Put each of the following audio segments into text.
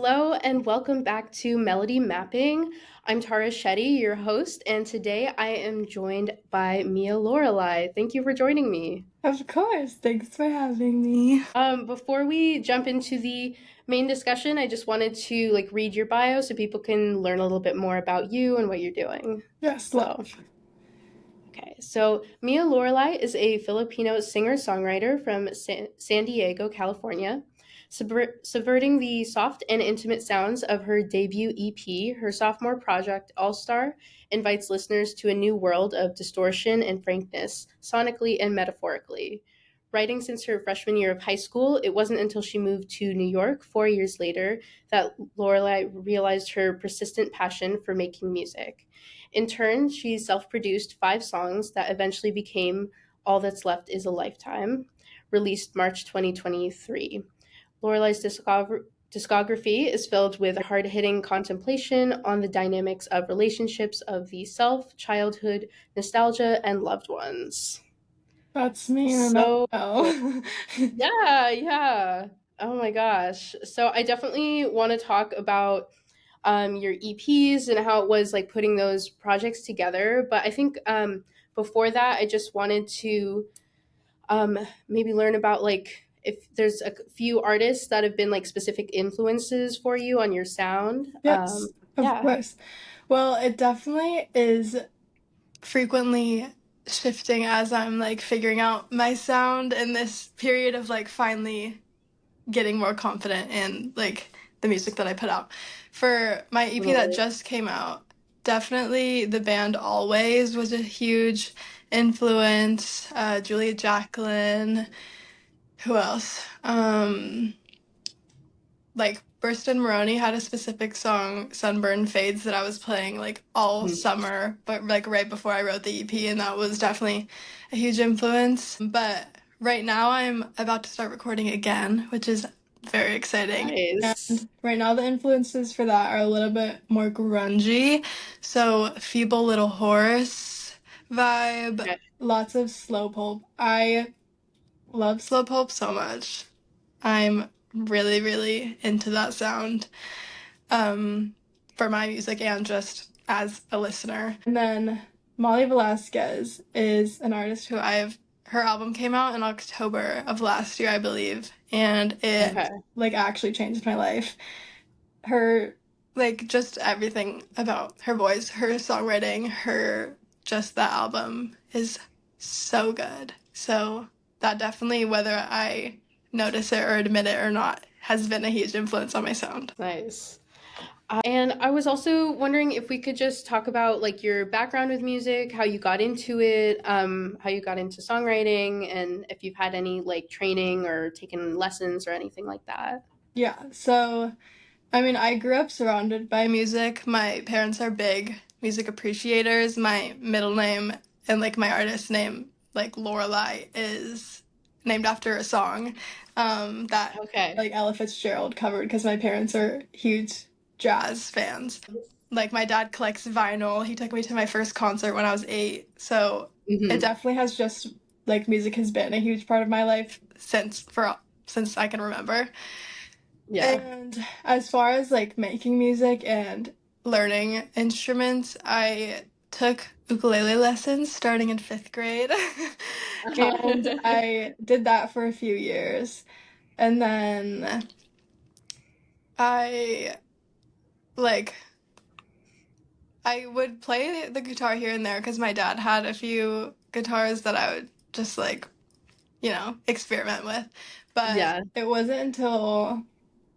Hello and welcome back to Melody Mapping. I'm Tara Shetty, your host, and today I am joined by Mia Lorelei. Thank you for joining me. Of course. Thanks for having me. Before we jump into the main discussion, I just wanted to read your bio so people can learn a little bit more about you and what you're doing. Yes, So, love. okay, so Mia Lorelei is a Filipino singer-songwriter from San Diego, California. Subverting the soft and intimate sounds of her debut EP, her sophomore project, All Star, invites listeners to a new world of distortion and frankness, sonically and metaphorically. Writing since her freshman year of high school, it wasn't until she moved to New York 4 years later that Lorelei realized her persistent passion for making music. In turn, she self produced 5 songs that eventually became All That's Left Is a Lifetime, released March 2023. Lorelei's discography is filled with hard hitting contemplation on the dynamics of relationships of the self, childhood, nostalgia, and loved ones. That's me in a So, nutshell. yeah, yeah. Oh my gosh. So, I definitely want to talk about your EPs and how it was like putting those projects together. But I think before that, I just wanted to maybe learn about if there's a few artists that have been like specific influences for you on your sound. Yes, of Yeah. course. Well, it definitely is frequently shifting as I'm like figuring out my sound in this period of like finally getting more confident in like the music that I put out. For my EP that Totally. just came out, definitely the band Always was a huge influence. Julia Jacqueline. Who else? Like Burston Maroney had a specific song, Sunburn Fades, that I was playing like all Mhm. summer, but like right before I wrote the EP, and that was definitely a huge influence. But right now I'm about to start recording again, which is very exciting. Nice. And right now the influences for that are a little bit more grungy. So Feeble Little Horse vibe, Okay. lots of slow pulp. I love slow pulp so much. I'm really, really into that sound um, for my music and just as a listener. And then Molly Velasquez is an artist who her album came out in October of last year, I believe, and it Okay. like actually changed my life. Her like just everything about her voice, her songwriting, her just that album is so good. So that definitely, whether I notice it or admit it or not, has been a huge influence on my sound. Nice. And I was also wondering if we could just talk about like your background with music, how you got into it, how you got into songwriting, and if you've had any like training or taken lessons or anything like that. Yeah, so I mean, I grew up surrounded by music. My parents are big music appreciators. My middle name and like my artist name, like Lorelei, is named after a song that Okay. like Ella Fitzgerald covered because my parents are huge jazz fans. Like my dad collects vinyl. He took me to my first concert when I was 8. So it Hmm. definitely has just like music has been a huge part of my life since I can remember. Yeah. And as far as like making music and learning instruments, I took ukulele lessons starting in 5th grade. And Uh-huh. I did that for a few years. And then I like I would play the guitar here and there because my dad had a few guitars that I would just like, experiment with. But Yeah. it wasn't until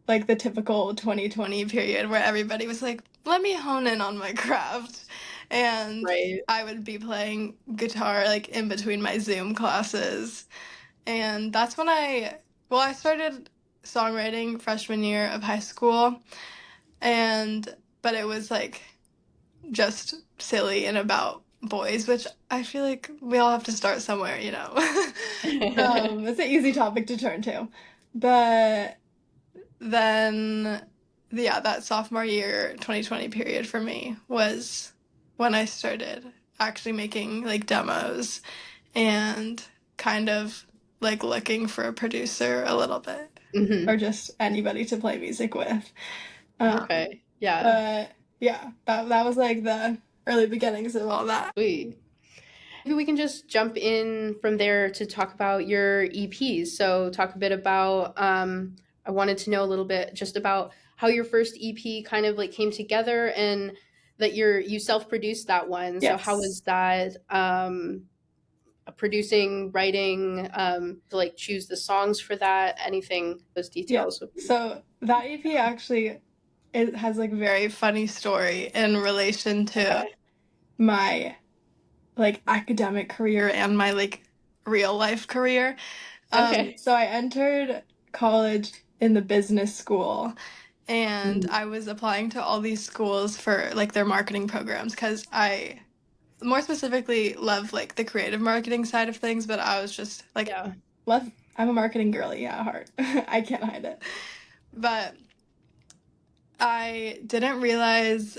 like the typical 2020 period where everybody was like, let me hone in on my craft. And Right. I would be playing guitar like in between my Zoom classes. And that's when I started songwriting freshman year of high school. But it was like just silly and about boys, which I feel like we all have to start somewhere, you know. It's an easy topic to turn to. But then yeah, that sophomore year 2020 period for me was when I started actually making like demos and kind of like looking for a producer a little bit Hmm. or just anybody to play music with. Um, Okay. Yeah. but yeah, that was like the early beginnings of all that. Sweet. Maybe we can just jump in from there to talk about your EPs. So, talk a bit about. I wanted to know a little bit just about how your first EP kind of like came together, and that you self produced that one. So, how Yes. was that? Producing, writing, to like choose the songs for that. Anything? Those Yeah. details would be So that EP actually it has like very funny story in relation to okay. my like academic career and my like real life career. Okay. So I entered college in the business school and Mhm. I was applying to all these schools for like their marketing programs because I more specifically love like the creative marketing side of things, but I was just like Yeah. love I'm a marketing girly at heart. I can't hide it. But I didn't realize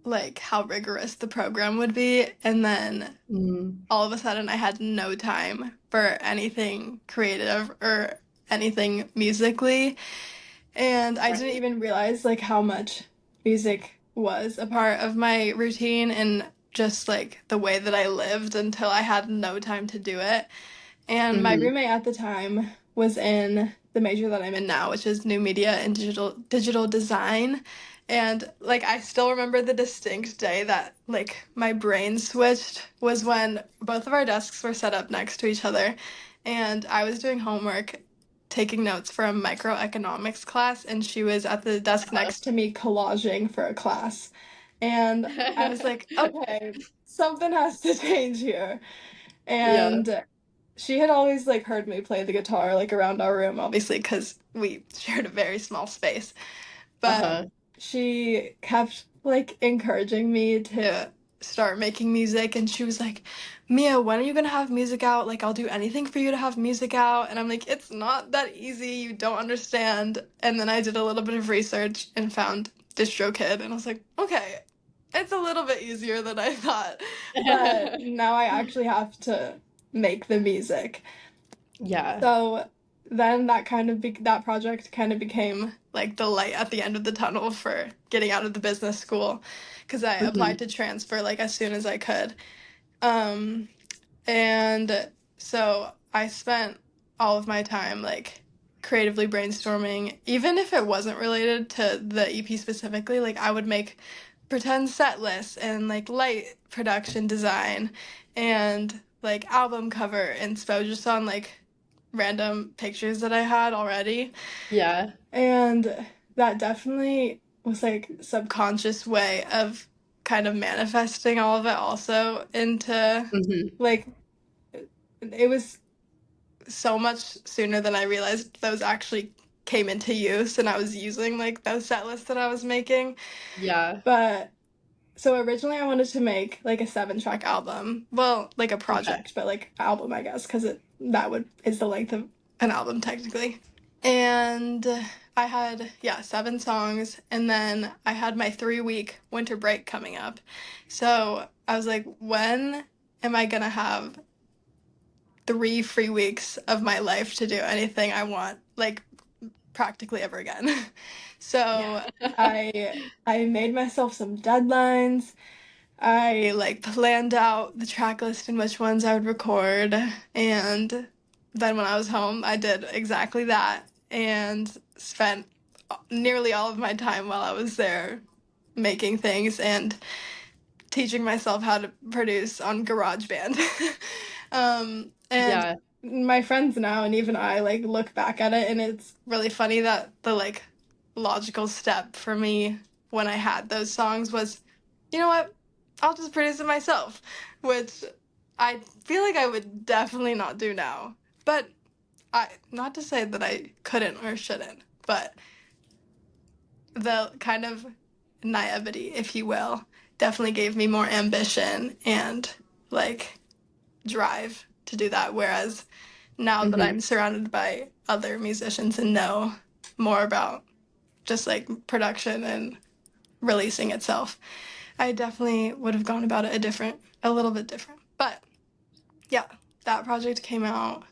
like how rigorous the program would be, and then Mm. all of a sudden I had no time for anything creative or anything musically. And I didn't Right. even realize like how much music was a part of my routine and just like the way that I lived until I had no time to do it. And my Hmm. roommate at the time was in the major that I'm in now, which is new media and digital design. And like I still remember the distinct day that like my brain switched was when both of our desks were set up next to each other and I was doing homework taking notes for a microeconomics class and she was at the desk next to me collaging for a class. And I was like, okay, something has to change here. Yeah. And she had always like heard me play the guitar like around our room, obviously, because we shared a very small space. But Uh-huh. she kept like encouraging me to start making music, and she was like, Mia, when are you gonna have music out? Like, I'll do anything for you to have music out. And I'm like, it's not that easy, you don't understand. And then I did a little bit of research and found DistroKid, and I was like, okay, it's a little bit easier than I thought. But now I actually have to make the music. Yeah. So then that project kind of became like the light at the end of the tunnel for getting out of the business school because I applied Mhm. to transfer like as soon as I could. Um, and so I spent all of my time like creatively brainstorming, even if it wasn't related to the EP specifically, like I would make pretend set lists and like light production design and like album cover inspo just on like random pictures that I had already. Yeah. And that definitely was like subconscious way of kind of manifesting all of it also into Mhm. like it was so much sooner than I realized those actually came into use and I was using like those set lists that I was making. Yeah. But so originally I wanted to make like a 7-track album. Well, like a Okay. project, but like album I guess because it that would is the length of an album technically. And I had, yeah, 7 songs. And then I had my 3-week winter break coming up. So I was like, when am I going to have 3 free weeks of my life to do anything I want, like practically ever again? Yeah. So I made myself some deadlines. I like planned out the track list and which ones I would record, and then when I was home, I did exactly that and spent nearly all of my time while I was there making things and teaching myself how to produce on GarageBand. And Yeah. my friends now and even I like look back at it and it's really funny that the like logical step for me when I had those songs was, you know what? I'll just produce it myself, which I feel like I would definitely not do now. But I not to say that I couldn't or shouldn't, but the kind of naivety, if you will, definitely gave me more ambition and like drive to do that. Whereas now that I'm Mhm. surrounded by other musicians and know more about just like production and releasing itself, I definitely would have gone about it a little bit different. But yeah, that project came out.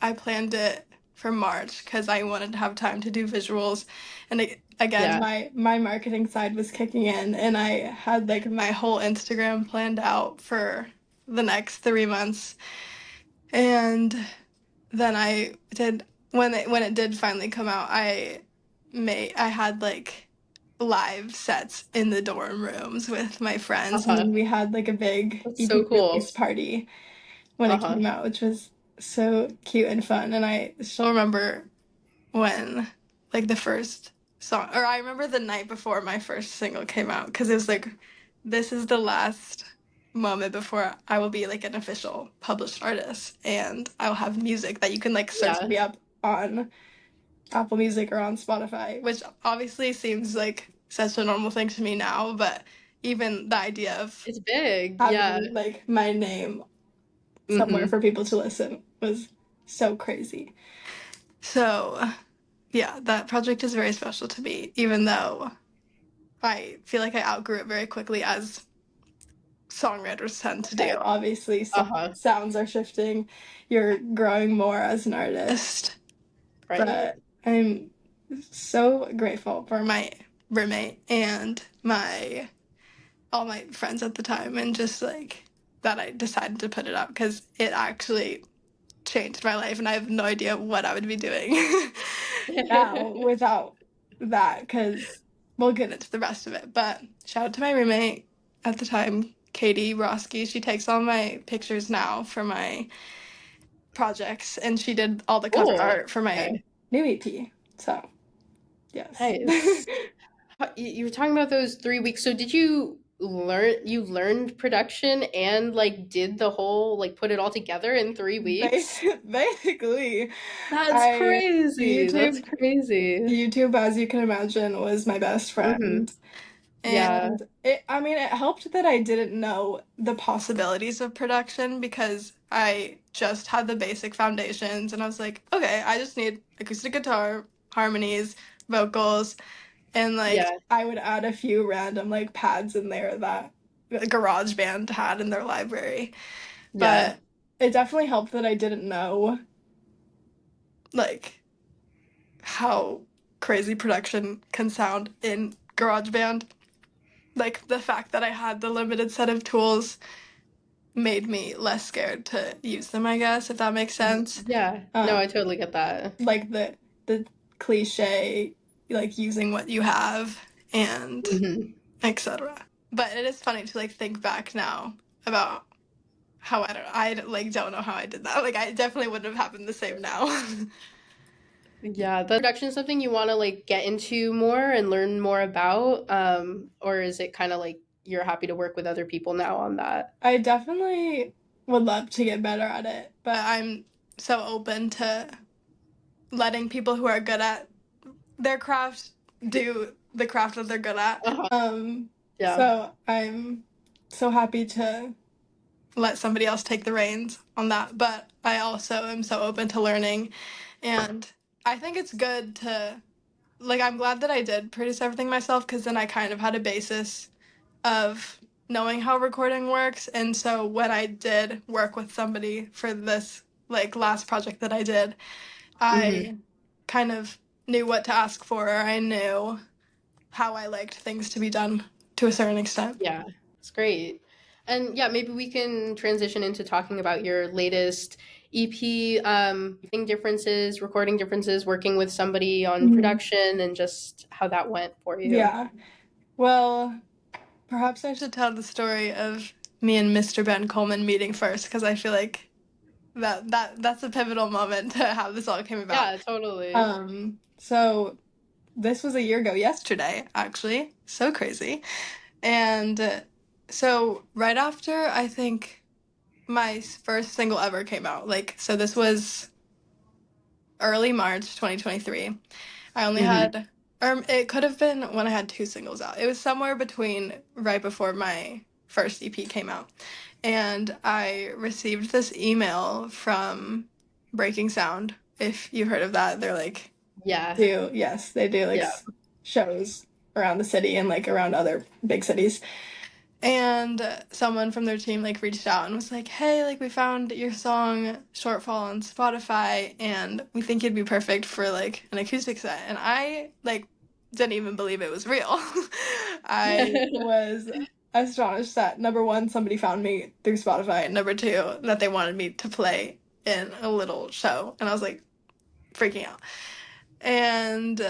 I planned it for March because I wanted to have time to do visuals, and again, Yeah. my marketing side was kicking in, and I had like my whole Instagram planned out for the next 3 months. And then I did when it did finally come out, I had like live sets in the dorm rooms with my friends, and Uh-huh. then we had like a big That's so EP cool. release party when it Uh-huh. came out, which was so cute and fun. And I still remember when like the first song, or I remember the night before my first single came out, because it was like, this is the last moment before I will be like an official published artist, and I'll have music that you can like search Yeah. me up on Apple Music or on Spotify, which obviously seems like such a normal thing to me now, but even the idea of It's big. Yeah. having like my name somewhere Mm-hmm. for people to listen was so crazy. So, yeah, that project is very special to me, even though I feel like I outgrew it very quickly, as songwriters tend to do. Obviously, Uh-huh. sounds are shifting. You're growing more as an artist. Right. But I'm so grateful for my roommate and my all my friends at the time, and just like that I decided to put it up, because it actually changed my life, and I have no idea what I would be doing now without that, because we'll get into the rest of it. But shout out to my roommate at the time, Katie Roski. She takes all my pictures now for my projects, and she did all the cover Cool. art for my Okay. new EP. So, yes. Nice. You were talking about those 3 weeks. So did you learned production and like did the whole like put it all together in 3 weeks? Basically, That's I crazy. That's YouTube crazy. YouTube, as you can imagine, was my best Mm-hmm. friend. Yeah. And I mean, it helped that I didn't know the possibilities of production, because I just had the basic foundations, and I was like, okay, I just need acoustic guitar, harmonies, vocals, and like Yeah. I would add a few random like pads in there that GarageBand had in their library. Yeah. But it definitely helped that I didn't know like how crazy production can sound in GarageBand. Like the fact that I had the limited set of tools made me less scared to use them, I guess, if that makes sense. Yeah. No, Um, I totally get that. like the cliche, like using what you have and Hmm. etc. But it is funny to like think back now about how I like don't know how I did that. Like I definitely wouldn't have happened the same now. Yeah, the production something you want to like get into more and learn more about, or is it kind of like you're happy to work with other people now on that? I definitely would love to get better at it, but I'm so open to letting people who are good at their craft do the craft that they're good at. Uh-huh. Yeah. So I'm so happy to let somebody else take the reins on that, but I also am so open to learning, and I think it's good to like I'm glad that I did produce everything myself, because then I kind of had a basis of knowing how recording works. And so when I did work with somebody for this like last project that I did, Hmm. I kind of knew what to ask for. I knew how I liked things to be done to a certain extent. Yeah, it's great. And yeah, maybe we can transition into talking about your latest EP, differences, recording differences, working with somebody on Mhm. production, and just how that went for you. Yeah. Well, perhaps I should tell the story of me and Mr. Ben Coleman meeting first, because I feel like that's a pivotal moment to how this all came about. Yeah, totally. So this was a year ago yesterday, actually. So crazy. And so right after I think my first single ever came out, like so this was early March 2023. I only Hmm. had or it could have been when I had two singles out. It was somewhere between right before my first EP came out. And I received this email from Breaking Sound. If you heard of that, they're like Yeah, do yes, they do like yeah, shows around the city and like around other big cities. And someone from their team like reached out and was like, "Hey, like we found your song Shortfall on Spotify, and we think you'd be perfect for like an acoustic set." And I like didn't even believe it was real. I was astonished that number one, somebody found me through Spotify, and number two, that they wanted me to play in a little show. And I was like freaking out. And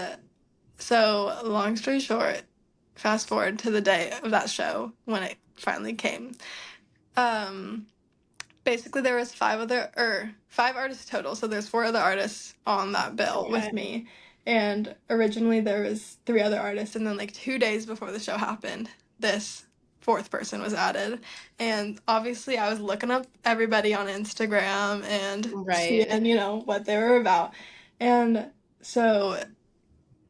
so, long story short, fast forward to the day of that show when it finally came. Um, Basically there was five artists total, so there's four other artists on that bill with Okay. me. And originally there was three other artists, and then like 2 days before the show happened, this fourth person was added. And obviously I was looking up everybody on Instagram and Right. seeing, what they were about. And so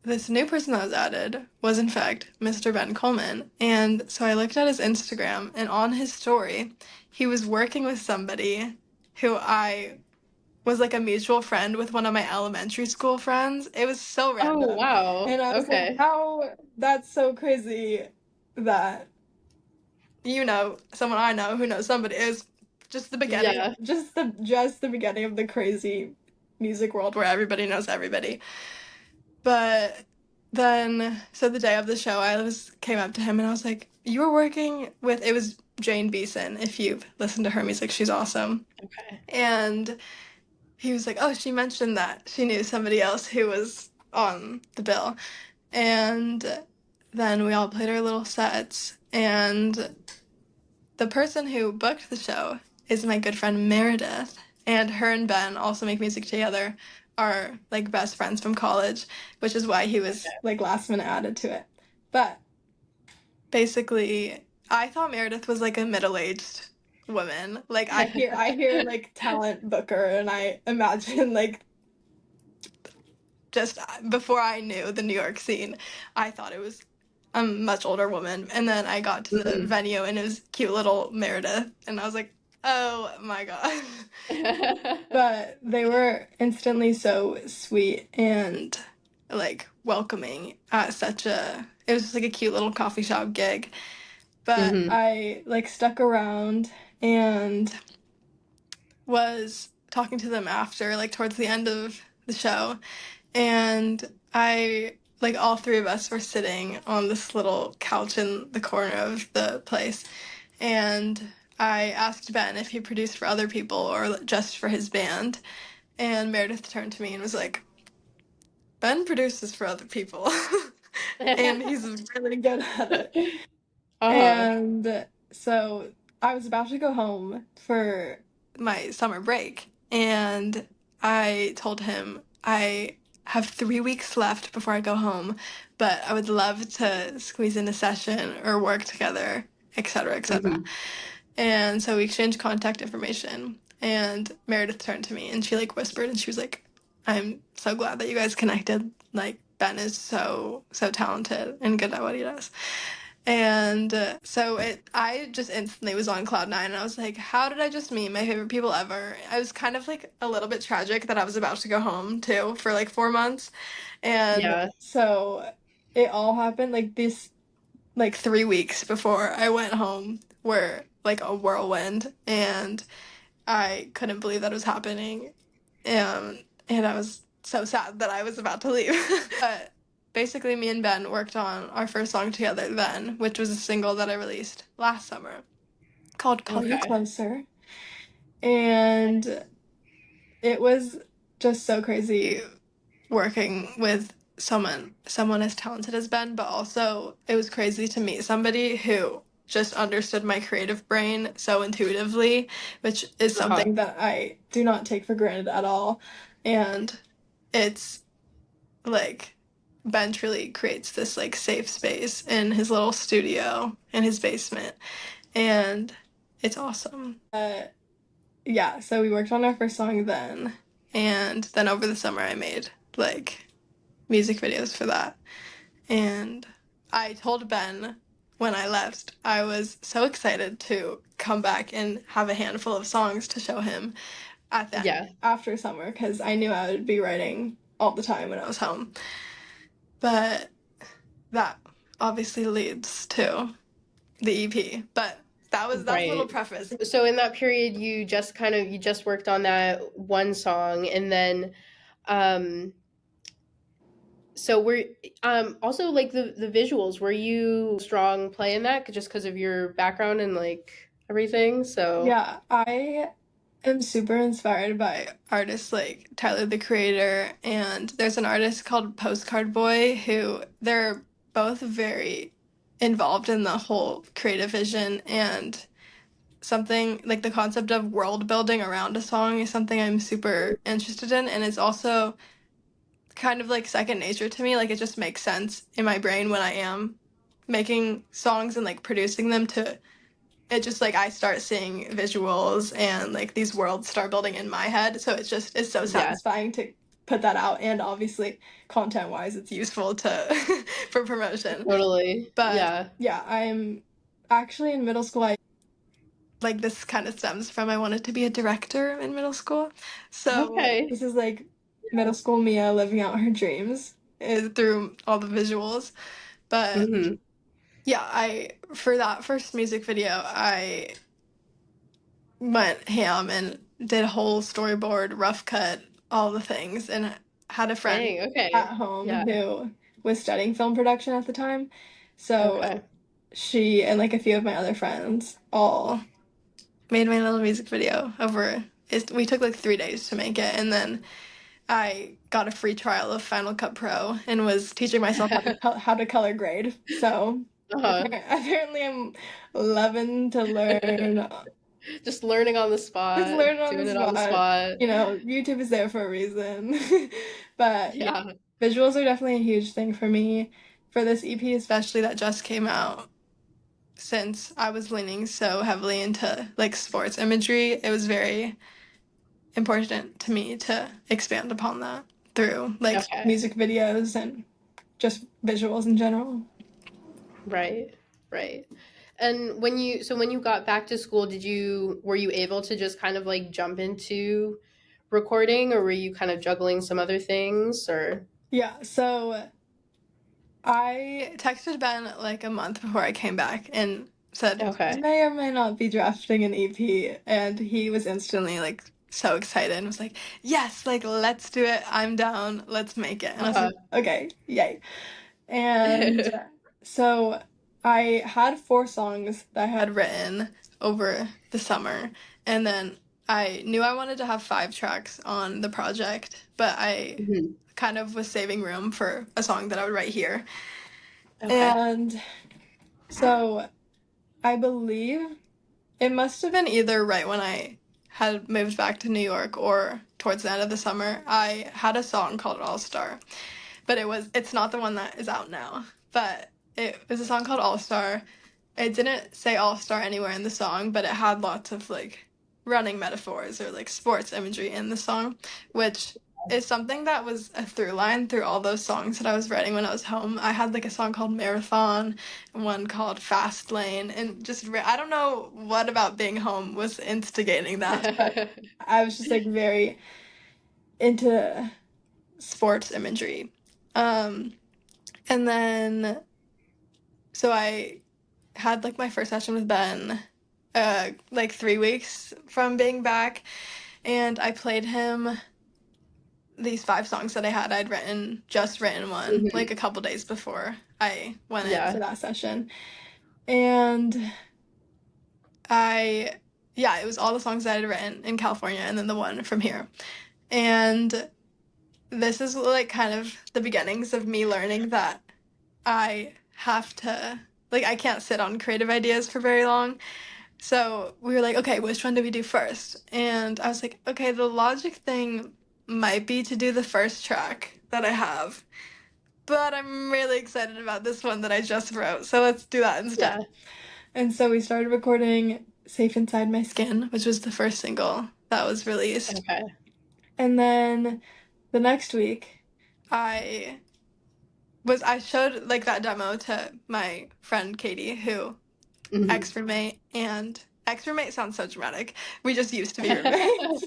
this new person that was added was, in fact, Mr. Ben Coleman. And so I looked at his Instagram, and on his story, he was working with somebody who I was like a mutual friend with one of my elementary school friends. It was so Oh, random. wow. And I was like, Okay. how that's so crazy that someone I know who knows somebody is just the beginning, Yeah. just the beginning of the crazy music world where everybody knows everybody. But then, so the day of the show, came up to him and I was like, "You were working with," it was Jane Beeson. If you've listened to her music, she's awesome. Okay. And he was like, "Oh, she mentioned that she knew somebody else who was on the bill." And then we all played our little sets, and the person who booked the show is my good friend Meredith, and her and Ben also make music together, are like best friends from college, which is why he was like last minute added to it. But basically, I thought Meredith was like a middle-aged woman. Like I hear like talent booker, and I imagine like just before I knew the New York scene, I thought it was a much older woman. And then I got to the Mhm. venue and it was cute little Meredith, and I was like, oh my god. But they were instantly so sweet and like welcoming at it was just like a cute little coffee shop gig. But Mhm. I like stuck around and was talking to them after, like towards the end of the show. And like all three of us were sitting on this little couch in the corner of the place. And I asked Ben if he produced for other people or just for his band. And Meredith turned to me and was like, Ben produces for other people. And he's really good at it. Uh-huh. And so I was about to go home for my summer break, and I told him I have 3 weeks left before I go home, but I would love to squeeze in a session or work together, etc., etc. Mhm. And so we exchanged contact information, and Meredith turned to me and she like whispered and she was like, I'm so glad that you guys connected. Like, Ben is so, so talented and good at what he does. And I just instantly was on cloud nine, and I was like, how did I just meet my favorite people ever? I was kind of like a little bit tragic that I was about to go home too for like 4 months. And Yeah. so it all happened like this, like 3 weeks before I went home were like a whirlwind, and I couldn't believe that was happening. And I was so sad that I was about to leave. But basically, me and Ben worked on our first song together then, which was a single that I released last summer called Call You Okay. Closer. And it was just so crazy working with someone as talented as Ben, but also it was crazy to meet somebody who just understood my creative brain so intuitively, which is Uh-huh. something that I do not take for granted at all. And it's like Ben truly creates this like safe space in his little studio in his basement, and it's awesome. Yeah, so we worked on our first song then, and then over the summer I made like music videos for that. And I told Ben when I left, I was so excited to come back and have a handful of songs to show him at the Yeah. end after summer because I knew I would be writing all the time when I was home. But that obviously leads to the EP. But that's a little Right. preface. So in that period, you just worked on that one song, and then um So were also like the visuals, were you strong playing that just because of your background and like everything? So Yeah, I am super inspired by artists like Tyler the Creator, and there's an artist called Postcard Boy who they're both very involved in the whole creative vision, and something like the concept of world building around a song is something I'm super interested in, and it's also kind of like second nature to me. Like it just makes sense in my brain when I am making songs and like producing them to it just like I start seeing visuals and like these worlds start building in my head. So it's so yeah, satisfying to put that out, and obviously content wise it's useful to for promotion. totally. But Yeah. yeah, I'm actually in middle school. I like this kind of stems from I wanted to be a director in middle school. So Okay. this is like middle school Mia living out her dreams through all the visuals. But Hmm. yeah, I for that first music video, I went ham and did a whole storyboard, rough cut, all the things, and had a friend Dang. at Okay. home Yeah. who was studying film production at the time. So Okay. she and like a few of my other friends all made my little music video over. We took like 3 days to make it, and then I got a free trial of Final Cut Pro and was teaching myself how to color grade. So Uh-huh. apparently I'm loving to learn. Just learning on the Just spot, learn on the doing it on the spot. spot. You know, YouTube is there for a reason. But yeah, Yeah. visuals are definitely a huge thing for me for this EP, especially that just came out. Since I was leaning so heavily into like sports imagery, it was very important to me to expand upon that through like Okay. music videos and just visuals in general. Right. Right. And when you got back to school, were you able to just kind of like jump into recording, or were you kind of juggling some other things, or Yeah, so I texted Ben like a month before I came back and said, okay. may or may not be drafting an EP. And he was instantly like so excited and was like, yes, like let's do it. I'm down. Let's make it. And I was Uh-huh. like, okay, yay. And so I had 4 songs that I had written over the summer. And then I knew I wanted to have 5 tracks on the project, but I Mhm. kind of was saving room for a song that I would write here. Okay. And so I believe it must have been either right when I had moved back to New York or towards the end of the summer. I had a song called All Star, but it's not the one that is out now. But it was a song called All Star. It didn't say All Star anywhere in the song, but it had lots of like running metaphors or like sports imagery in the song, which is something that was a through line through all those songs that I was writing when I was home. I had like a song called Marathon, and one called Fast Lane, and I don't know what about being home was instigating that, but I was just like very into sports imagery. Um, and then so I had like my first session with Ben like 3 weeks from being back, and I played him these 5 songs that I had. Just written one like Mhm. a couple days before I went in for Yeah. that session. And I, yeah, it was all the songs that I had written in California and then the one from here. And this is like kind of the beginnings of me learning that I have to, like, I can't sit on creative ideas for very long. So we were like, okay, which one do we do first? And I was like, okay, the logic thing might be to do the first track that I have, but I'm really excited about this one that I just wrote, so let's do that instead. Yeah. And so we started recording Safe Inside My Skin, which was the first single that was released. Okay. And then the next week, I I showed like that demo to my friend Katie, who Mhm. ex-roommate, and ex-roommate sounds so dramatic. We just used to be roommates.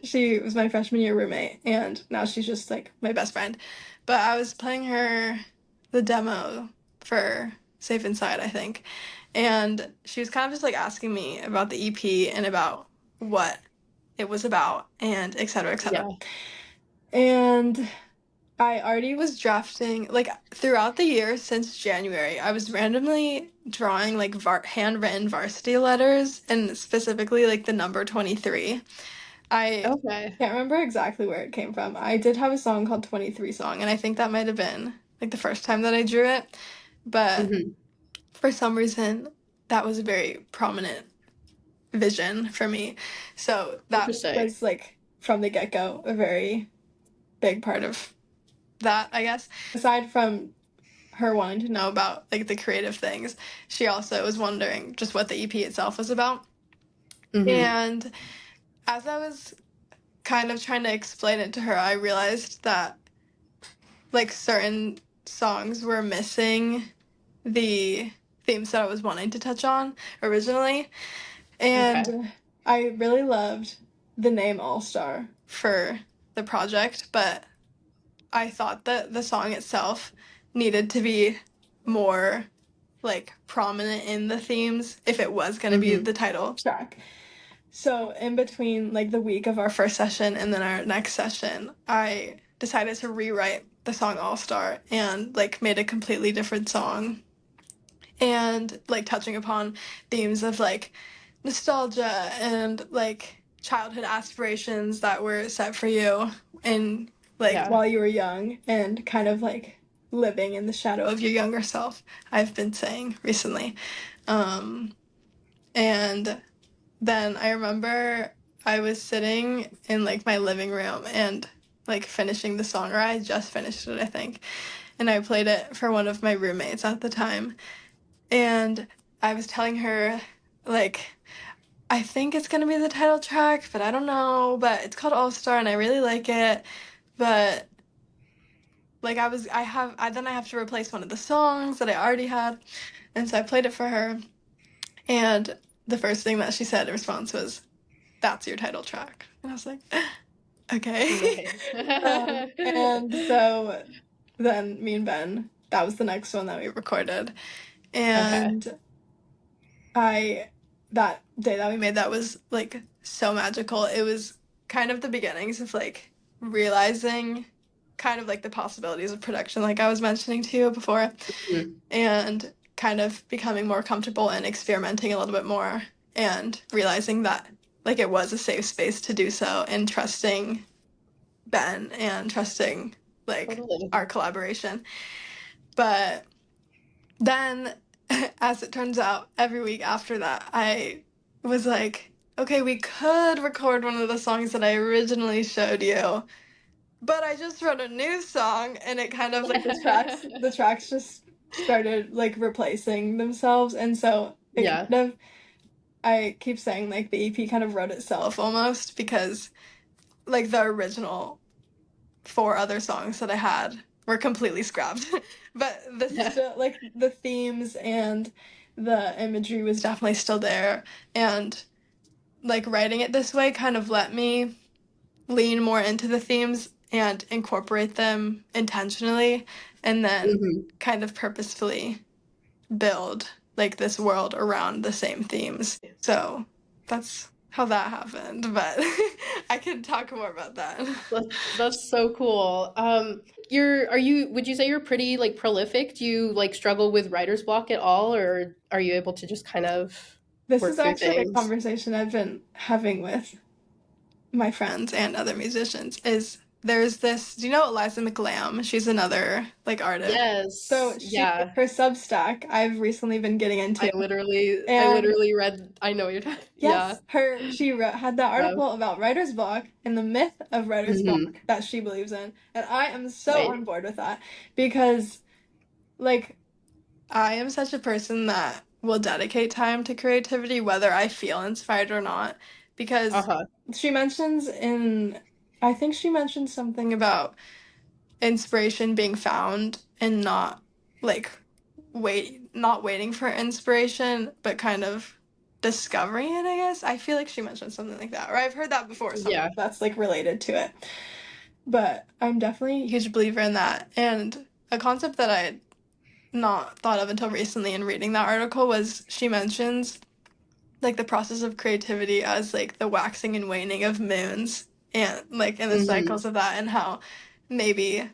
She was my freshman year roommate, and now she's just like my best friend. But I was playing her the demo for Safe Inside, I think, and she was kind of just like asking me about the EP and about what it was about and et cetera, et cetera. Yeah. And I already was drafting, like, throughout the year since January, I was randomly drawing, like, handwritten varsity letters, and specifically, like, the number 23. I Okay. can't remember exactly where it came from. I did have a song called 23 Song, and I think that might have been, like, the first time that I drew it. But Hmm. for some reason, that was a very prominent vision for me. So that Interesting. was, like, from the get-go, a very big part of that, I guess. Aside from her wanting to know about like the creative things, she also was wondering just what the EP itself was about. Hmm. And as I was kind of trying to explain it to her, I realized that like certain songs were missing the themes that I was wanting to touch on originally. Okay. And I really loved the name All Star for the project, but I thought that the song itself needed to be more like prominent in the themes if it was going to be Hmm. the title track. So in between like the week of our first session and then our next session, I decided to rewrite the song All Star and like made a completely different song and like touching upon themes of like nostalgia and like childhood aspirations that were set for you and like Yeah. while you were young and kind of like living in the shadow of your younger self, I've been saying recently. Um, and then I remember I was sitting in like my living room and like finishing the song, or I just finished it, I think. And I played it for one of my roommates at the time. And I was telling her, like, I think it's gonna be the title track, but I don't know. But it's called All Star and I really like it. But like I have to replace one of the songs that I already had. And so I played it for her. And the first thing that she said in response was, "That's your title track." And I was like, okay. Nice. And so then me and Ben, that was the next one that we recorded. Okay. And I, that day that we made that was like so magical. It was kind of the beginnings of like realizing kind of like the possibilities of production, like I was mentioning to you before, Mhm. and kind of becoming more comfortable and experimenting a little bit more and realizing that like it was a safe space to do so and trusting Ben and trusting like Totally. our collaboration. But then, as it turns out, every week after that, I was like, okay, we could record one of the songs that I originally showed you, but I just wrote a new song, and it kind of like the tracks just started like replacing themselves, and so it Yeah. kind of, I keep saying like the EP kind of wrote itself almost because like the original four other songs that I had were completely scrapped. But the Yeah. still like the themes and the imagery was definitely still there. And like writing it this way kind of let me lean more into the themes and incorporate them intentionally and then Hmm. kind of purposefully build like this world around the same themes. So that's how that happened, but I could talk more about that. That's so cool. Are you, would you say you're pretty like prolific? Do you like struggle with writer's block at all, or are you able to just kind of This work is through actually a things? conversation I've been having with my friends and other musicians is there's this, do you know Eliza McLam? She's another like artist. Yes. So she Yeah. her Substack I've recently been getting into. I And literally read, I know what you're talking. Yeah. yes, she had that Yeah. article about writer's block and the myth of writer's Hmm. block that she believes in. And I am so Right. on board with that because like I am such a person that will dedicate time to creativity whether I feel inspired or not because Uh-huh. she mentions in I think she mentioned something about inspiration being found and not like not waiting for inspiration but kind of discovering it, I guess. I feel like she mentioned something like that or I've heard that before somewhere Yeah. that's like related to it. But I'm definitely a huge believer in that. And a concept that I had not thought of until recently in reading that article was she mentions like the process of creativity as like the waxing and waning of moons and like in the Hmm. cycles of that and how maybe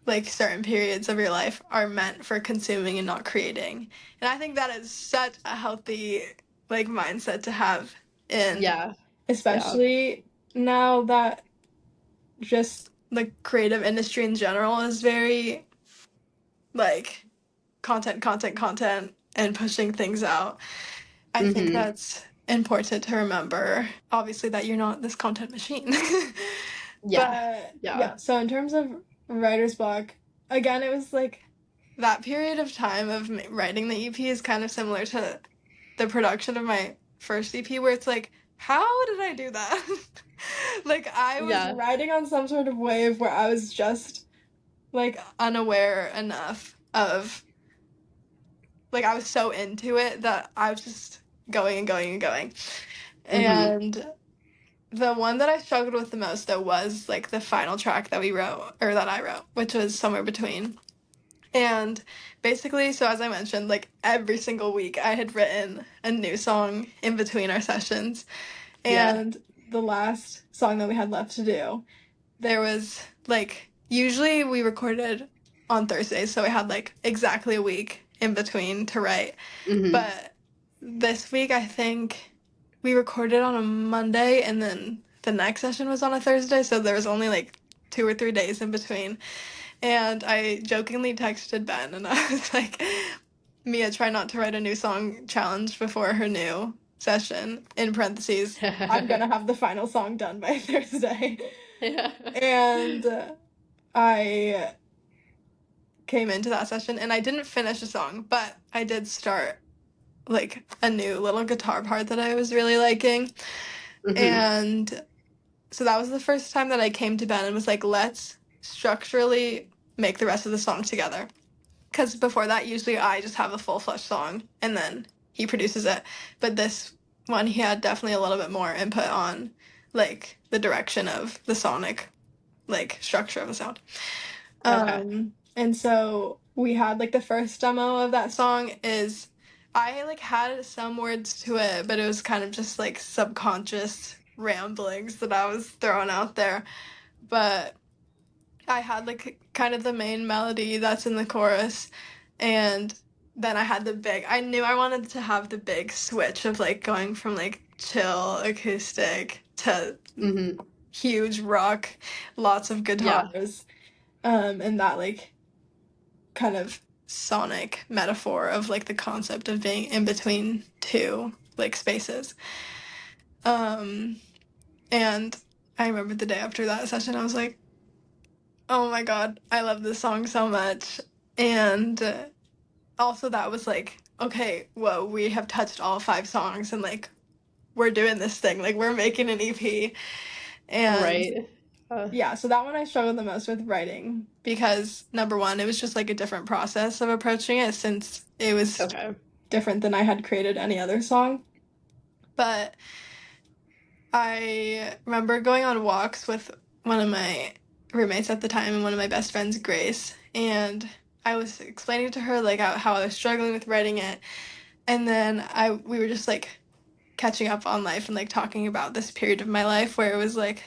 like certain periods of your life are meant for consuming and not creating. And I think that is such a healthy like mindset to have in Yeah. Yeah. especially now that just the creative industry in general is very like content, content, content and pushing things out. I think Mhm. that's important to remember. Obviously, that you're not this content machine. Yeah. But Yeah. yeah, so in terms of writer's block, again, it was like that period of time of writing the EP is kind of similar to the production of my first EP, where it's like, how did I do that? Like, I was Yeah. riding on some sort of wave where I was just like unaware enough of like I was so into it that I was just going and going and going. Mhm. And the one that I struggled with the most though was like the final track that we wrote or that I wrote, which was Somewhere Between. And basically, so as I mentioned, like every single week I had written a new song in between our sessions. Yeah. And the last song that we had left to do, there was like usually we recorded on Thursdays, so we had like exactly a week in between to write. Mhm. But this week, I think we recorded on a Monday and then the next session was on a Thursday, so there was only like 2 or 3 days in between. And I jokingly texted Ben and I was like, Mia, try not to write a new song challenge before her new session. In parentheses, I'm gonna have the final song done by Thursday. Yeah. And I came into that session and I didn't finish a song, but I did start like a new little guitar part that I was really liking. Mhm. And so that was the first time that I came to Ben and was like, let's structurally make the rest of the song together. Because before that, usually I just have a full fledged song and then he produces it. But this one, he had definitely a little bit more input on like the direction of the sonic like structure of the sound. Okay. And so we had like the first demo of that song is I like had some words to it, but it was kind of just like subconscious ramblings that I was throwing out there. But I had like kind of the main melody that's in the chorus, and then I had the big. I knew I wanted to have the big switch of like going from like chill acoustic to Mhm. huge rock, lots of Yeah. guitars, and that like kind of sonic metaphor of like the concept of being in between two like spaces. Um, and I remember the day after that session, I was like, oh my God, I love this song so much. And also, that was like, okay, whoa, we have touched all 5 songs and like we're doing this thing, like we're making an EP. And Right. yeah, so that one I struggled the most with writing because number one, it was just like a different process of approaching it since it was Okay. different than I had created any other song. But I remember going on walks with one of my roommates at the time and one of my best friends, Grace, and I was explaining to her like how I was struggling with writing it, and then I we were just like catching up on life and like talking about this period of my life where it was like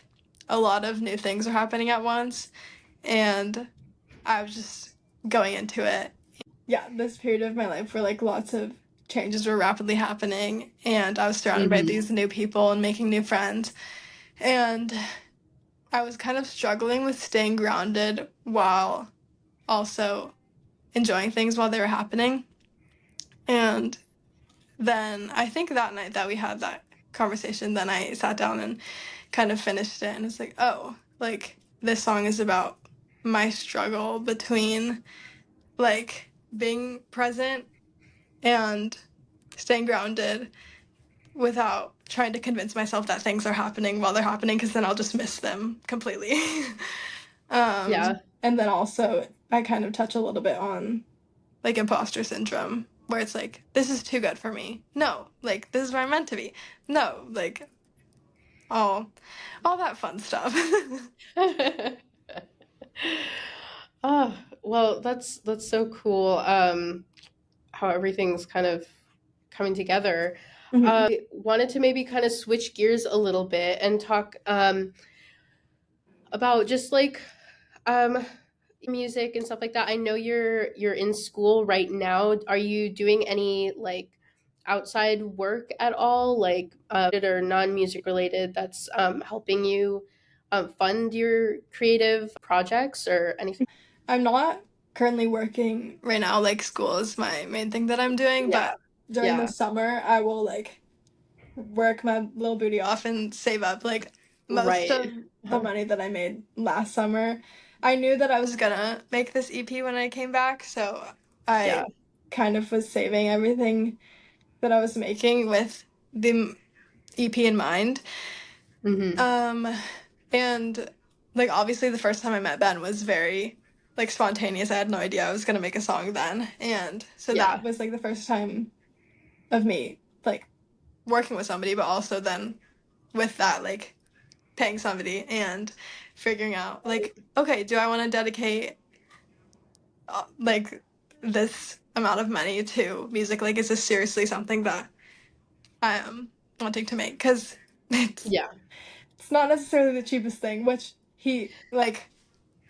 a lot of new things are happening at once, and I was just going into it. Yeah, this period of my life where like lots of changes were rapidly happening, and I was surrounded by Mhm. these new people and making new friends. And I was kind of struggling with staying grounded while also enjoying things while they were happening. And then I think that night that we had that conversation, then I sat down and kind of finished it and it's like, oh, like this song is about my struggle between like being present and staying grounded without trying to convince myself that things are happening while they're happening because then I'll just miss them completely. Yeah. And then also I kind of touch a little bit on like imposter syndrome where it's like this is too good for me. No, like this is where I'm meant to be. No, like all that fun stuff. Oh, well, that's so cool. How everything's kind of coming together. Mhm. Wanted to maybe kind of switch gears a little bit and talk about just like um music and stuff like that. I know you're in school right now. Are you doing any like outside work at all, like or non-music related, that's helping you fund your creative projects or anything? I'm not currently working right now, like school is my main thing that I'm doing, Yeah, but during the yeah, summer I will like work my little booty off and save up like most right. of the Uh-huh. money that I made last summer. I knew that I was gonna make this EP when I came back, so Yeah. I kind of was saving everything that I was making with the EP in mind. Hmm. Um, and like obviously the first time I met Ben was very like spontaneous. I had no idea I was gonna make a song then. And so that Yeah. was like the first time of me like working with somebody, but also then with that like paying somebody and figuring out like, okay, do I want to dedicate like this amount of money to music? Like, is this seriously something that I am wanting to make? Because it's Yeah. it's not necessarily the cheapest thing, which he like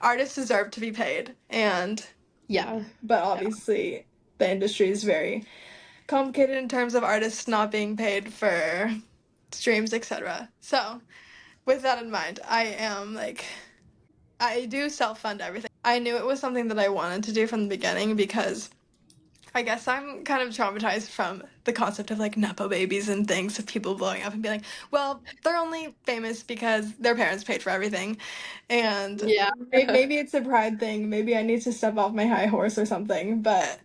artists deserve to be paid, and Yeah. but Yeah. obviously the industry is very complicated in terms of artists not being paid for streams, etc. So with that in mind, I am like I do self-fund everything. I knew it was something that I wanted to do from the beginning because I guess I'm kind of traumatized from the concept of like nepo babies and things of people blowing up and being like, well, they're only famous because their parents paid for everything. And Yeah. maybe it's a pride thing. Maybe I need to step off my high horse or something, but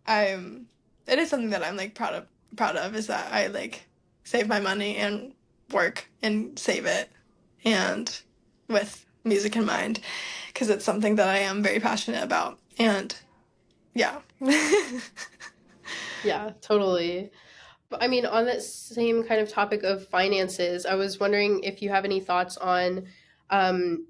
I'm it is something that I'm like proud of is that I like save my money and work and save it and with music in mind because it's something that I am very passionate about. And yeah. Yeah, totally. But, I mean, on that same kind of topic of finances, I was wondering if you have any thoughts on um,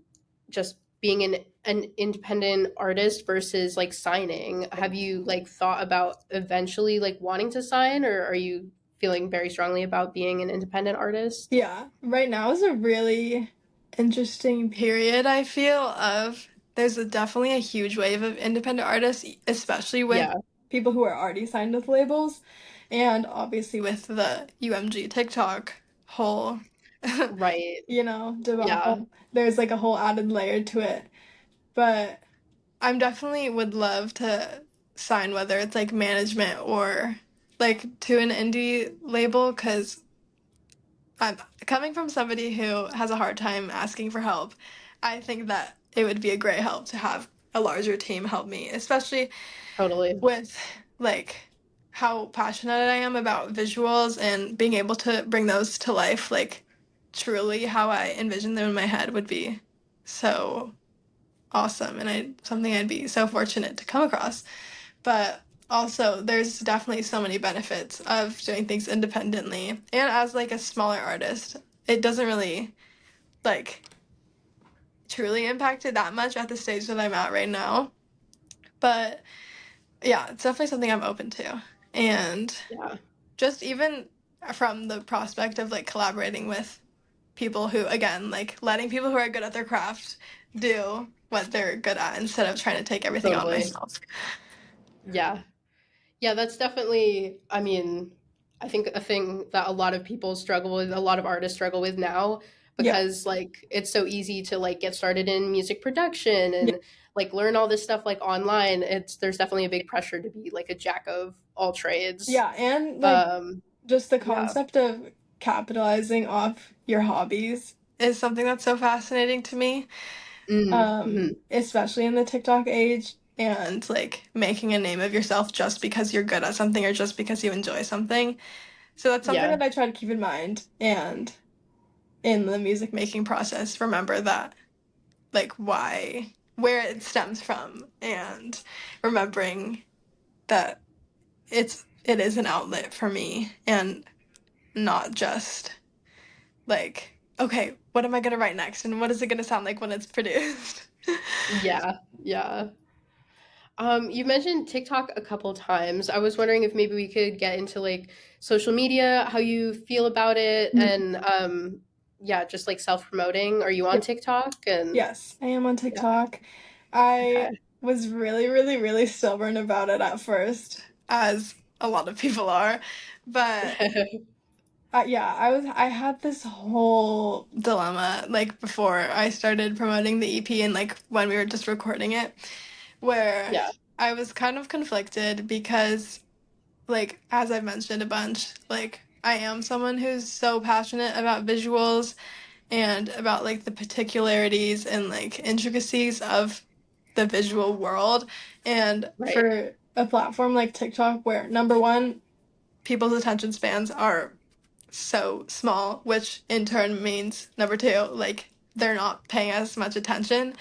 just being an independent artist versus like signing. Have you like thought about eventually like wanting to sign, or are you feeling very strongly about being an independent artist? Yeah, right now is a really interesting period, I feel, of definitely a huge wave of independent artists, especially with Yeah, people who are already signed with labels, and obviously with the UMG TikTok whole, right. Yeah, debacle. There's like a whole added layer to it. But I'm definitely would love to sign whether it's like management or like to an indie label because I'm coming from somebody who has a hard time asking for help. I think that it would be a great help to have a larger team help me, especially totally. with like how passionate I am about visuals and being able to bring those to life, like truly how I envision them in my head would be so awesome and I something I'd be so fortunate to come across. But also there's definitely so many benefits of doing things independently and as like a smaller artist. It doesn't really like truly impact it that much at the stage that I'm at right now. But yeah, it's definitely something I'm open to. And Yeah, just even from the prospect of like collaborating with people who again like letting people who are good at their craft do what they're good at instead of trying to take everything on totally. myself. Yeah. Yeah, that's definitely, I mean, I think a thing that a lot of people struggle with, a lot of artists struggle with now, Yeah. because like it's so easy to like get started in music production Yeah. and like learn all this stuff like online. It's there's definitely a big pressure to be like a jack of all trades. Yeah, and like Um just the yeah. concept of capitalizing off your hobbies is something that's so fascinating to me. Mm, mhm. Especially in the TikTok age and like making a name of yourself just because you're good at something or just because you enjoy something. So that's something Yeah, that I try to keep in mind and in the music making process, remember that like why where it stems from and remembering that it is an outlet for me and not just like, okay, what am I gonna write next and what is it gonna sound like when it's produced? yeah, yeah. You mentioned TikTok a couple times. I was wondering if maybe we could get into like social media, how you feel about it, and yeah, just like self promoting. Are you Yeah. on TikTok? And Yes, I am on yeah, TikTok. I Okay. was really, really, really stubborn about it at first, as a lot of people are. But yeah, I had this whole dilemma like before I started promoting the EP and like when we were just recording it, where Yeah. I was kind of conflicted because like as I've mentioned a bunch, like I am someone who's so passionate about visuals and about like the particularities and like intricacies of the visual world. And Right. for a platform like TikTok, where number one, people's attention spans are so small, which in turn means number two, like they're not paying as much attention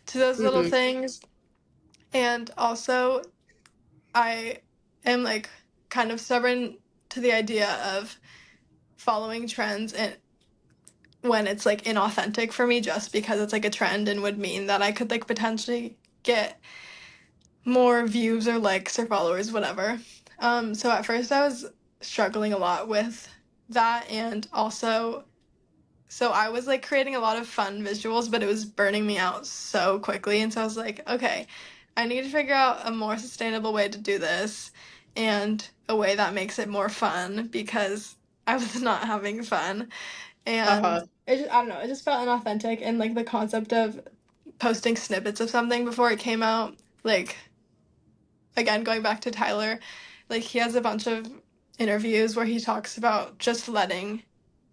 to those little Mhm. things. And also, I am like kind of stubborn to the idea of following trends and when it's like inauthentic for me just because it's like a trend and would mean that I could like potentially get more views or likes or followers, whatever. So at first I was struggling a lot with that and also so I was like creating a lot of fun visuals, but it was burning me out so quickly. And so I was like, okay, I need to figure out a more sustainable way to do this and a way that makes it more fun because I was not having fun. And Uh-huh. it just, I don't know, it just felt inauthentic. And like the concept of posting snippets of something before it came out, like again, going back to Tyler, like he has a bunch of interviews where he talks about just letting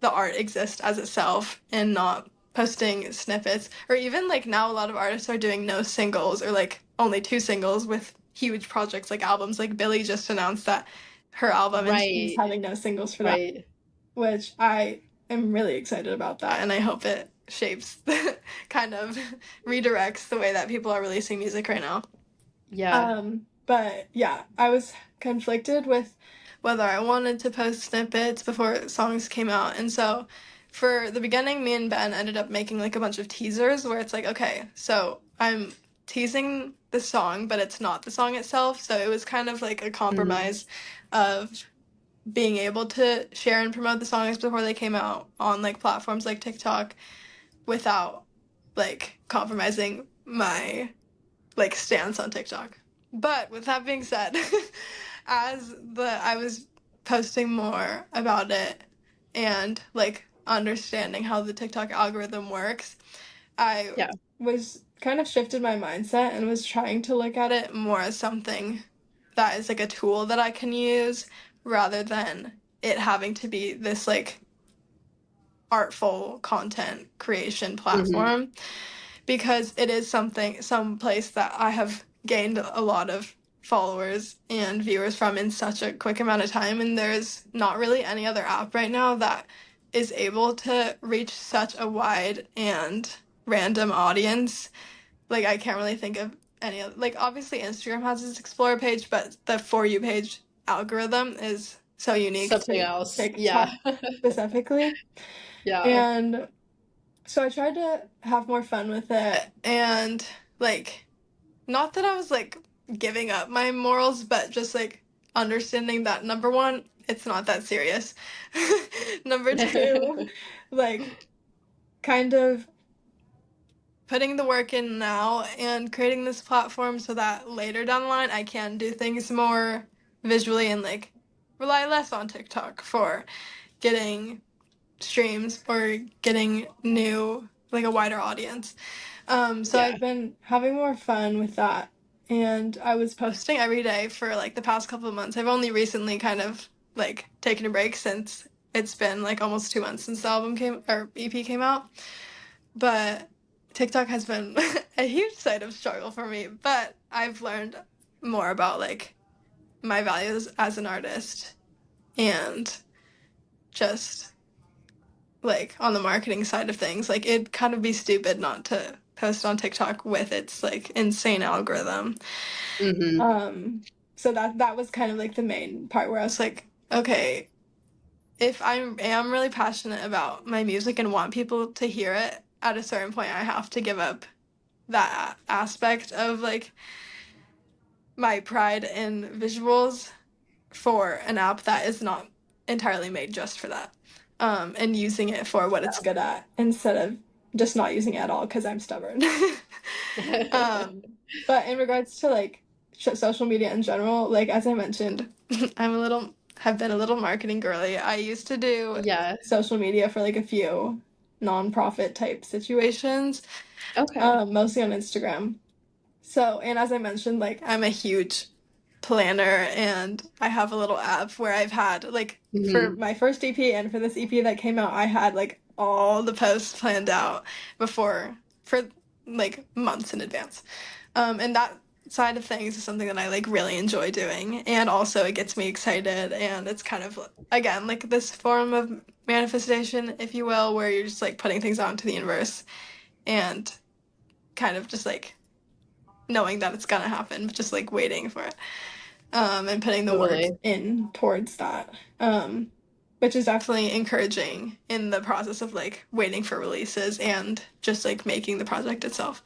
the art exist as itself and not posting snippets. Or even like now, a lot of artists are doing no singles or like only two singles with huge projects like albums. Like Billie just announced that her album and she's Right. having no singles for that, Right. which I am really excited about that. And I hope it shapes, kind of redirects the way that people are releasing music right now. Yeah. But yeah, I was conflicted with whether I wanted to post snippets before songs came out. And so for the beginning, me and Ben ended up making like a bunch of teasers where it's like, okay, so I'm teasing the song, but it's not the song itself. So it was kind of like a Mhm. compromise of being able to share and promote the songs before they came out on like platforms like TikTok without like compromising my like stance on TikTok. But with that being said, as the I was posting more about it and like understanding how the TikTok algorithm works, I Yeah. was kind of shifted my mindset and was trying to look at it more as something that is like a tool that I can use rather than it having to be this like artful content creation Mhm. platform because it is some place that I have gained a lot of followers and viewers from in such a quick amount of time, and there's not really any other app right now that is able to reach such a wide and random audience. Like I can't really think of any other, like obviously Instagram has its explore page, but the for you page algorithm is so unique Something to else. TikTok Yeah. specifically. Yeah. And so I tried to have more fun with it and like not that I was like giving up my morals, but just like understanding that number one, it's not that serious. Number two, like kind of putting the work in now and creating this platform so that later down the line I can do things more visually and like rely less on TikTok for getting streams or getting new like a wider audience. So Yeah. I've been having more fun with that. And I was posting every day for like the past couple of months. I've only recently kind of like taken a break since it's been like almost 2 months since the album came or EP came out. But TikTok has been a huge site of struggle for me. But I've learned more about like my values as an artist and just like on the marketing side of things. Like it'd kind of be stupid not to post on TikTok with its like insane algorithm. Mhm. Um, so that was kind of like the main part where I was like, okay, if I am really passionate about my music and want people to hear it, at a certain point I have to give up that aspect of like my pride in visuals for an app that is not entirely made just for that. And using it for what it's good at instead of just not using it at all because I'm stubborn. Um, but in regards to like social media in general, like as I mentioned, have been a little marketing girly. I used to do Yeah. social media for like a few nonprofit type situations, Okay. mostly on Instagram. So, and as I mentioned, like I'm a huge planner and I have a little app where I've had like for Hmm. my first EP and for this EP that came out, I had like all the posts planned out before for like months in advance. And that side of things is something that I like really enjoy doing. And also it gets me excited and it's kind of again like this form of manifestation, if you will, where you're just like putting things out into the universe and kind of just like knowing that it's gonna happen, but just like waiting for it. And putting the work Totally. in towards that. Which is definitely encouraging in the process of like waiting for releases and just like making the project itself.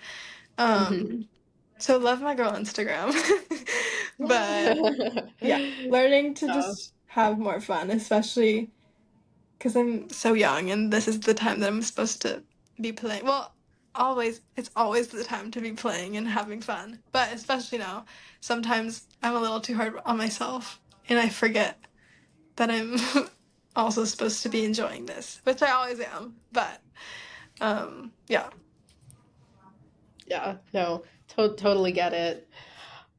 Hmm. Um, so love my girl Instagram. But Yeah. yeah, learning to Oh, just have more fun, especially because I'm so young and this is the time that I'm supposed to be playing. Well, it's always the time to be playing and having fun. But especially now, sometimes I'm a little too hard on myself and I forget that I'm also supposed to be enjoying this, which I always am. But yeah. yeah. No, totally get it.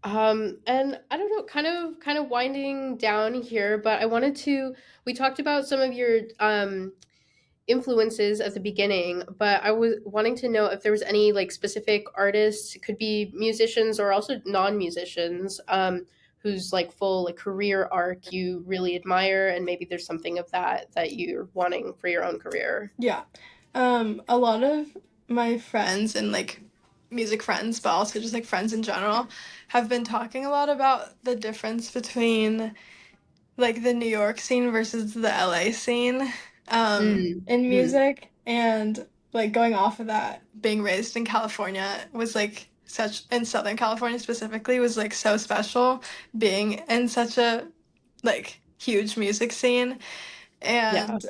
And I don't know, kind of winding down here, but I wanted to we talked about some of your influences at the beginning, but I was wanting to know if there was any like specific artists, it could be musicians or also non-musicians, whose like full like career arc you really admire, and maybe there's something of that you're wanting for your own career. Yeah. A lot of my friends and like music friends, but also just like friends in general, have been talking a lot about the difference between like the New York scene versus the LA scene Mm. in Mm. music. And like going off of that, being raised in California was like such, in Southern California specifically, was like so special being in such a like huge music scene. Yeah. And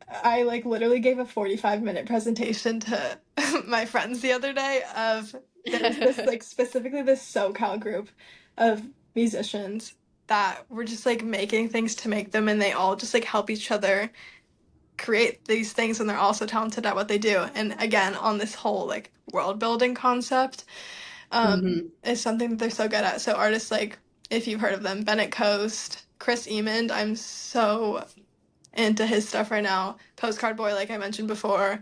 I like literally gave a 45-minute presentation to my friends the other day of there's this like specifically this SoCal group of musicians that were just like making things to make them and they all just like help each other create these things and they're all so talented at what they do. And again, on this whole like world building concept, Hmm. is something that they're so good at. So artists like if you've heard of them, Bennett Coast, Chris Emond, I'm so into his stuff right now. Postcard Boy, like I mentioned before,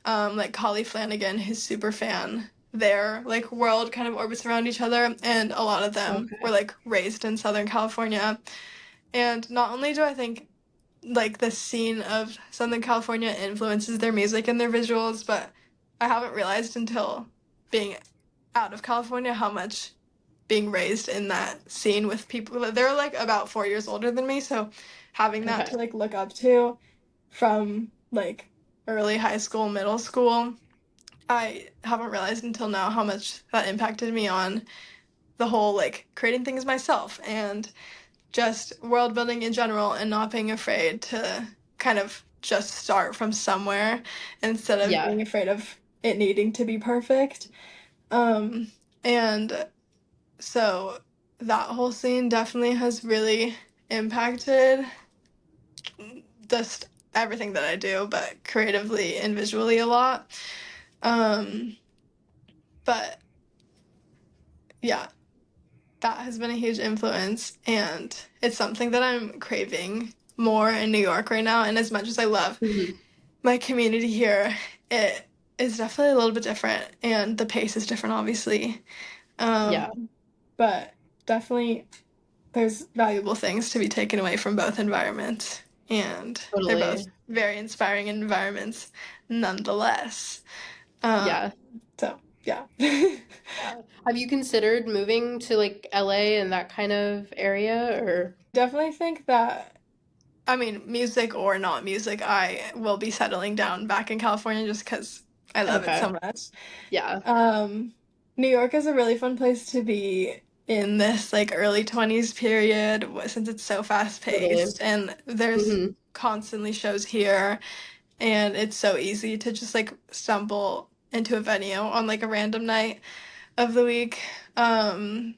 like Holly Flanagan, his super fan. Their like world kind of orbits around each other, and a lot of them were Okay. like raised in Southern California. And not only do I think like the scene of Southern California influences their music and their visuals, but I haven't realized until being out of California how much being raised in that scene with people they're like about 4 years older than me, so having that Okay. to like look up to from like early high school, middle school, I haven't realized until now how much that impacted me on the whole like creating things myself and just world building in general and not being afraid to kind of just start from somewhere instead of Yeah. being afraid of it needing to be perfect. And so that whole scene definitely has really impacted just everything that I do, but creatively and visually a lot. Um, but yeah, that has been a huge influence, and it's something that I'm craving more in New York right now. And as much as I love Hmm. my community here, it is definitely a little bit different, and the pace is different, obviously. Yeah. But definitely there's valuable things to be taken away from both environments, and they're both Totally. very inspiring environments nonetheless. Um, Yeah. so yeah. Yeah. Have you considered moving to like LA and that kind of area or Definitely think that, I mean, music or not music, I will be settling down back in California just because I love it okay. so much. Yeah. Um, New York is a really fun place to be in this like early 20s period since it's so fast Totally. paced and there's Hmm. constantly shows here and it's so easy to just like stumble into a venue on like a random night of the week. Um,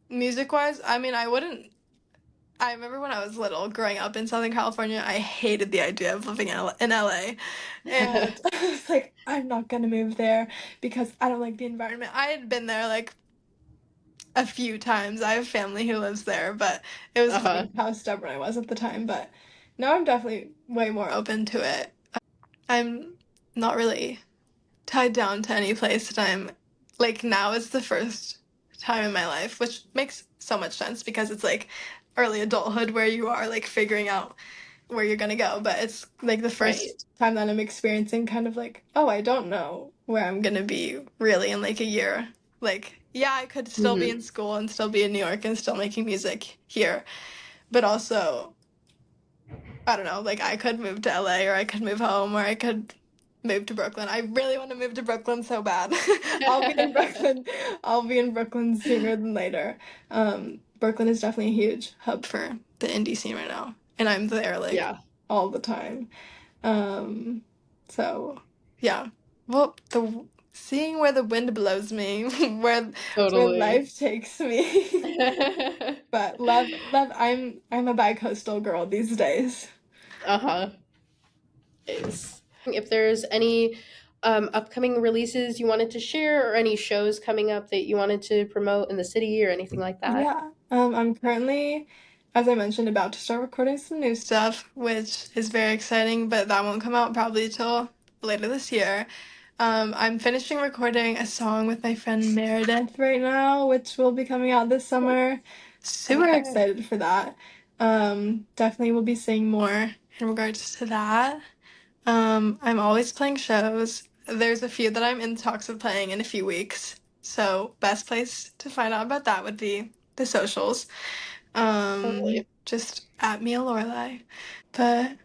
Music wise, I mean, I wouldn't. I remember when I was little, growing up in Southern California, I hated the idea of living in LA. And I was like, I'm not gonna move there because I don't like the environment. I had been there like a few times. I have family who lives there, but it was Uh-huh. funny how stubborn I was at the time. But now I'm definitely way more open to it. I'm not really tied down to any place, and I'm like, now is the first time in my life, which makes so much sense because it's like early adulthood where you are like figuring out where you're gonna go. But it's like the Right. first time that I'm experiencing kind of like, oh, I don't know where I'm gonna be really in like a year. Like, yeah, I could still be Mhm. in school and still be in New York and still making music here, but also I don't know, like I could move to LA or I could move home or I could move to Brooklyn. I really want to move to Brooklyn so bad. I'll be in Brooklyn. I'll be in Brooklyn sooner than later. Brooklyn is definitely a huge hub for the indie scene right now, and I'm there like Yeah, all the time. Um, so yeah. Well, the seeing where the wind blows me, where totally. life takes me. But love, I'm a bi-coastal girl these days. Uh-huh. Is. If there's any upcoming releases you wanted to share or any shows coming up that you wanted to promote in the city or anything like that. Yeah, I'm currently, as I mentioned, about to start recording some new stuff, which is very exciting, but that won't come out probably till later this year. I'm finishing recording a song with my friend Meredith right now, which will be coming out this summer. Super Okay. excited for that. Definitely will be saying more in regards to that. I'm always playing shows. There's a few that I'm in talks of playing in a few weeks. So, best place to find out about that would be the socials. Totally. Just at me a Lorelei. But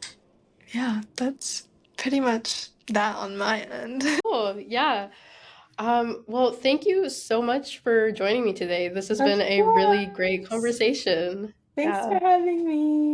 yeah, that's pretty much that on my end. Cool. Yeah. Well, thank you so much for joining me today. This has Of been a really great course. conversation. Thanks for Yeah. having me.